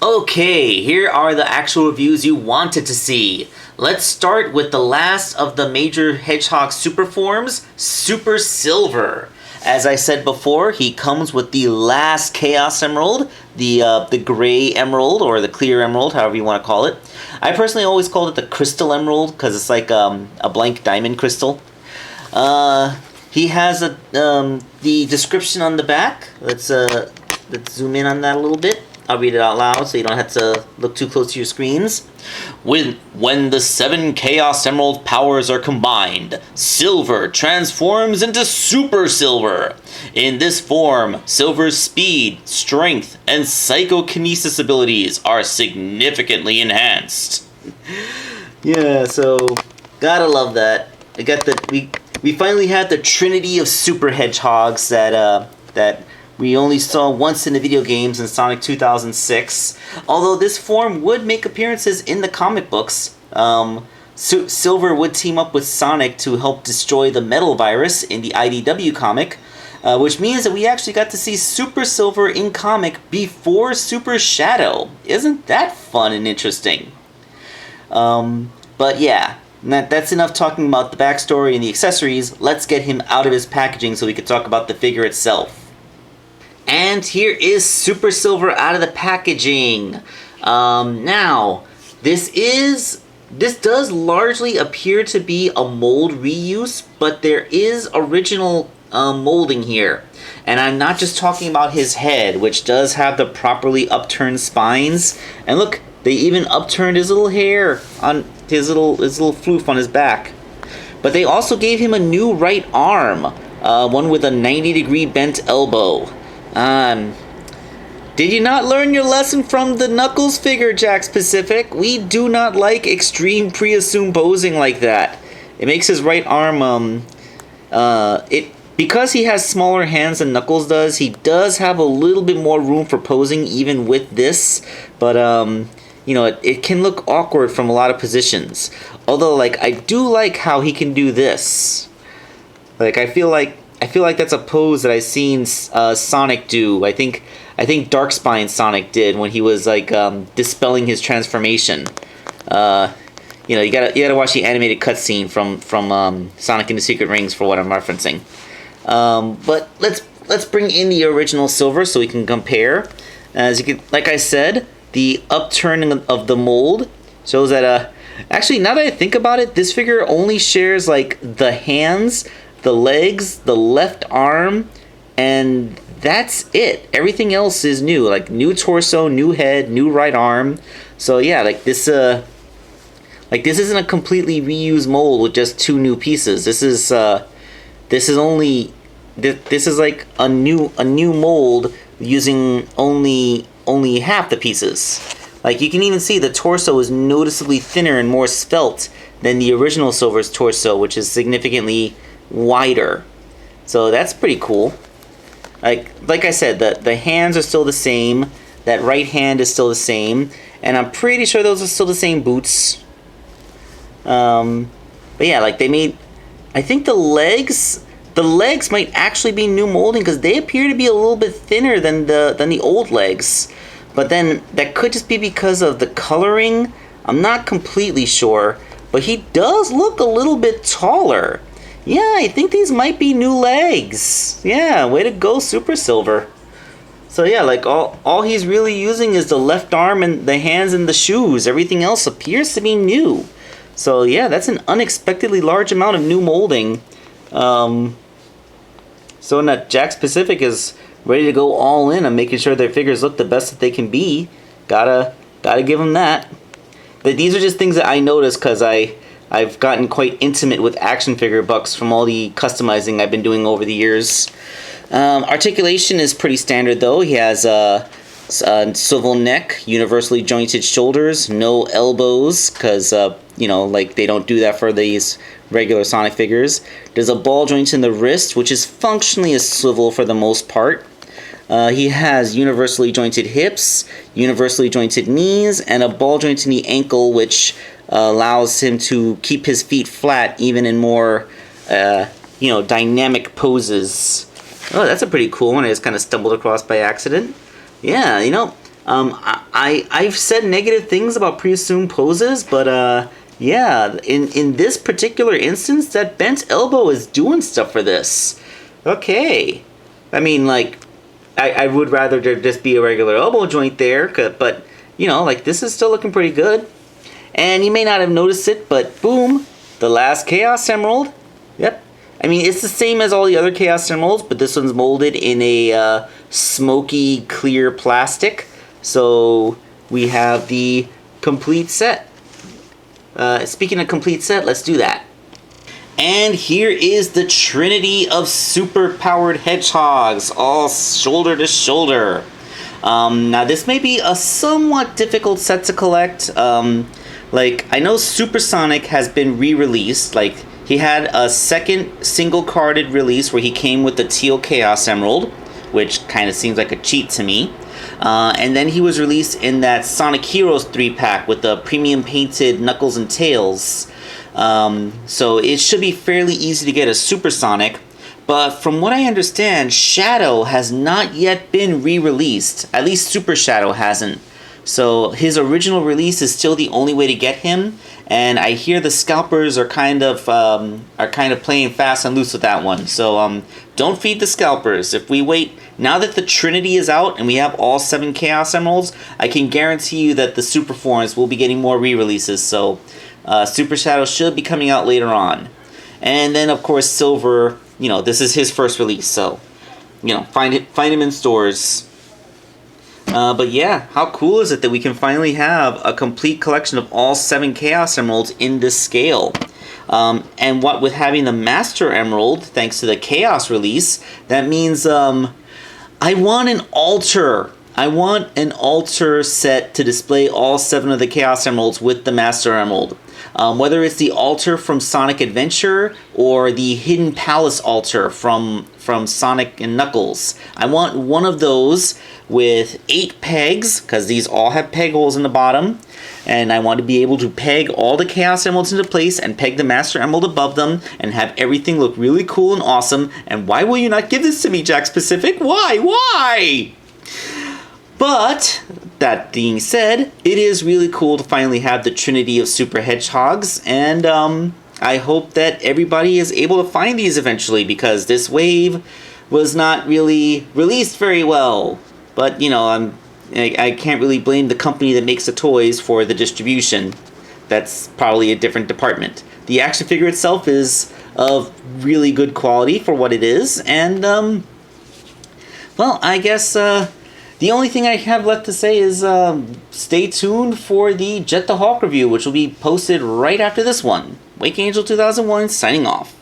Okay, here are the actual reviews you wanted to see. Let's start with the last of the major Hedgehog super forms, Supersilver. As I said before, he comes with the last Chaos Emerald, the gray emerald, or the clear emerald, however you want to call it. I personally always called it the crystal emerald, because it's like a blank diamond crystal. He has the description on the back. Let's zoom in on that a little bit. I'll read it out loud so you don't have to look too close to your screens. When the 7 Chaos Emerald powers are combined, Silver transforms into Supersilver. In this form, Silver's speed, strength, and psychokinesis abilities are significantly enhanced. Yeah, so gotta love that. I got we finally had the trinity of super hedgehogs that we only saw once in the video games in Sonic 2006. Although this form would make appearances in the comic books. Silver would team up with Sonic to help destroy the metal virus in the IDW comic, which means that we actually got to see Supersilver in comic before Super Shadow. Isn't that fun and interesting? But yeah, that's enough talking about the backstory and the accessories. Let's get him out of his packaging so we can talk about the figure itself. And here is Supersilver out of the packaging. Now, this does largely appear to be a mold reuse, but there is original molding here. And I'm not just talking about his head, which does have the properly upturned spines. And look, they even upturned his little hair on his little floof on his back. But they also gave him a new right arm, one with a 90-degree bent elbow. Did you not learn your lesson from the Knuckles figure, Jakks Pacific? We do not like extreme pre-assumed posing like that. It makes his right arm, because he has smaller hands than Knuckles does, he does have a little bit more room for posing even with this, but, you know, it can look awkward from a lot of positions. Although, like, I do like how he can do this. Like, I feel like that's a pose that I've seen Sonic do. I think Darkspine Sonic did when he was like dispelling his transformation. You know, you gotta watch the animated cutscene from Sonic and the Secret Rings for what I'm referencing. But let's bring in the original Silver so we can compare. As you can, like I said, the upturning of the mold shows that actually, now that I think about it, this figure only shares like the hands, the legs, the left arm, and that's it. Everything else is new, like new torso, new head, new right arm. So yeah, like this isn't a completely reused mold with just 2 new pieces. This is like a new mold using only half the pieces. Like you can even see the torso is noticeably thinner and more svelte than the original Silver's torso, which is significantly wider. So that's pretty cool. Like I said, the hands are still the same. That right hand is still the same, and I'm pretty sure those are still the same boots. But yeah, like they made, I think the legs might actually be new molding because they appear to be a little bit thinner than the old legs. But then that could just be because of the coloring. I'm not completely sure, but he does look a little bit taller. Yeah, I think these might be new legs. Yeah, way to go, Supersilver. So yeah, like all he's really using is the left arm and the hands and the shoes. Everything else appears to be new. So yeah, that's an unexpectedly large amount of new molding. So now Jakks Pacific is ready to go all in on making sure their figures look the best that they can be. Gotta give them that. But these are just things that I noticed because I've gotten quite intimate with action figure bucks from all the customizing I've been doing over the years. Articulation is pretty standard though. He has a swivel neck, universally jointed shoulders, no elbows, because you know, like they don't do that for these regular Sonic figures. There's a ball joint in the wrist, which is functionally a swivel for the most part. He has universally jointed hips, universally jointed knees, and a ball joint in the ankle, which allows him to keep his feet flat even in more, you know, dynamic poses. Oh, that's a pretty cool one I just kind of stumbled across by accident. Yeah, you know, I've said negative things about pre-assumed poses, but yeah, in this particular instance, that bent elbow is doing stuff for this. Okay, I mean, like, I would rather there just be a regular elbow joint there, but you know, like, this is still looking pretty good. And you may not have noticed it, but boom, the last Chaos Emerald. Yep. I mean, it's the same as all the other Chaos Emeralds, but this one's molded in a smoky, clear plastic. So we have the complete set. Speaking of complete set, let's do that. And here is the trinity of super-powered hedgehogs, all shoulder to shoulder. Now, this may be a somewhat difficult set to collect. Like, I know Supersonic has been re-released. Like, he had a second single-carded release where he came with the Teal Chaos Emerald, which kind of seems like a cheat to me. And then he was released in that Sonic Heroes 3-pack with the premium painted Knuckles and Tails. So it should be fairly easy to get a Supersonic. But from what I understand, Shadow has not yet been re-released. At least Super Shadow hasn't. So his original release is still the only way to get him, and I hear the scalpers are kind of playing fast and loose with that one. So don't feed the scalpers. If we wait, now that the Trinity is out and we have all 7 Chaos Emeralds, I can guarantee you that the Super Forms will be getting more re-releases. So Super Shadow should be coming out later on, and then of course Silver. You know, this is his first release, so you know, find him in stores. But yeah, how cool is it that we can finally have a complete collection of all 7 Chaos Emeralds in this scale? And what with having the Master Emerald, thanks to the Chaos release, that means I want an altar. I want an altar set to display all 7 of the Chaos Emeralds with the Master Emerald. Whether it's the altar from Sonic Adventure or the Hidden Palace altar from Sonic and Knuckles. I want one of those with 8 pegs, because these all have peg holes in the bottom. And I want to be able to peg all the Chaos Emeralds into place and peg the Master Emerald above them and have everything look really cool and awesome. And why will you not give this to me, Jakks Pacific? Why? Why? But, that being said, it is really cool to finally have the Trinity of Super Hedgehogs, and I hope that everybody is able to find these eventually, because this wave was not really released very well. But, you know, I can't really blame the company that makes the toys for the distribution. That's probably a different department. The action figure itself is of really good quality for what it is, and, well, I guess, the only thing I have left to say is stay tuned for the Jet the Hawk review, which will be posted right after this one. Wake Angel 2001 signing off.